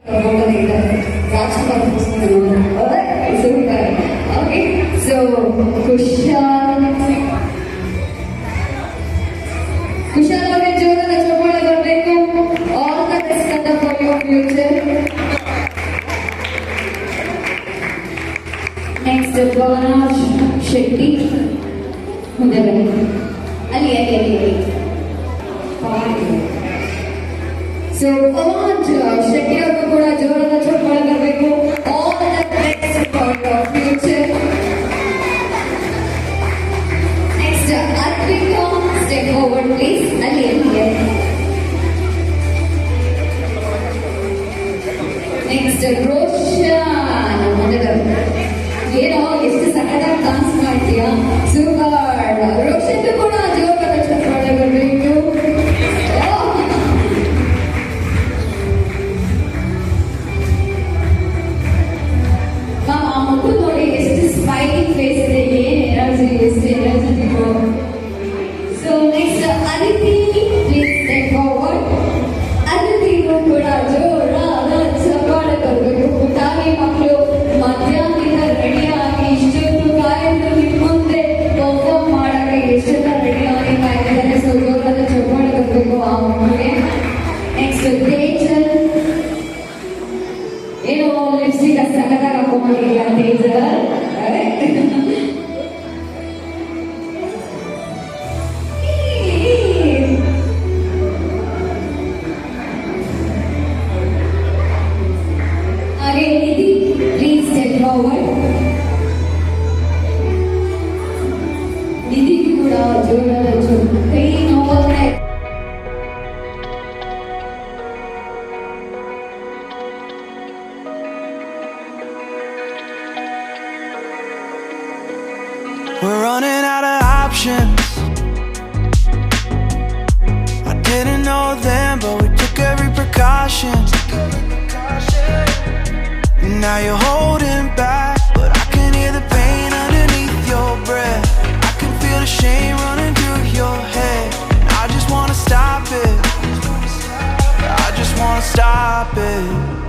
Okay, so Kushal. Kushal ಅವರೇ ಜೋರಾದ ಚಪ್ಪಾಳೆ ಬರಬೇಕು. All the best ಅಂತ for your future. Next, Banash Shetty. ಮುಂದೆ ಬನ್ನಿ. ಅಲ್ಲಿ. So, Banash Shetty ಅವರು ಕೂಡ ಜೋರಾದ ಚಪ್ಪಾಳೆ ಬರಬೇಕು. All the best for your future. Next, Arpita, step forward please. Ali. Next, Roshan. ಏನೋ ಎಷ್ಟು ಸಖತ್ತಾಗಿ ಡಾನ್ಸ್ ಮಾಡ್ತೀಯಾ, ಸೂಪರ್. ರೋಷನ್ ಕೂಡ ಜೋರಾದ ಚಪ್ಪಾಳೆ ಬರಬೇಕು. ಆ ಮಗು ನೋಡಿ ಎಷ್ಟು ಸ್ಮೈಲಿಂಗ್ ಫೇಸ್ ಇದೆ, ಏನ್ ಎನರ್ಜಿ, ಎಷ್ಟು energetic. So next Aditi, please step forward. ಅದಿತಿಗೂ ಕೂಡ ಜೋರಾದ ಚಪ್ಪಾಳೆ ಬರಬೇಕು. ಪುಟಾಣಿ ಮಕ್ಕಳು ಮಧ್ಯಾಹ್ನದಿಂದ ರೆಡಿಯಾಗಿ ಇಷ್ಟೊಂದು ಕಾಯ್ದು ನಿಮ್ಮ ಮುಂದೆ ಪರ್ಫಾರ್ಮ್ ಮಾಡಕ್ಕೆ ಎಷ್ಟೆಲ್ಲ ರೆಡಿಯಾಗಿ ಕಾಯ್ದಿದ್ದಾರೆ. ಸೊ ಜೋರಾದ ಚಪ್ಪಾಳೆ ಬರಬೇಕು ಆ ಮಕ್ಕಳಿಗೆ. ನೆಕ್ಸ್ಟ್ ತೇಜಲ್, ಏನೋ ಲಿಪ್ಸ್ಟಿಕ್ ಸಖತ್ತಾಗಿ ಹಾಕೊಂಡ್ಬಂದಿಲ್ಲ ತೇಜಲ್. ಹಾಗೆ ನಿಧಿ, ಪ್ಲೀಸ್ ಸ್ಟೆಪ್ ಫಾರ್ವರ್ಡ್. ನಿಧಿ ಕೂಡ ಜೋರಾದ ಕೈ ನೋವಾಗ್ತಾ ಇದೆ. We're running out of options. I didn't know then, but we took every precaution. Now you're holding back, but I can hear the pain underneath your breath. I can feel the shame running through your head. I just wanna stop it. I just wanna stop it.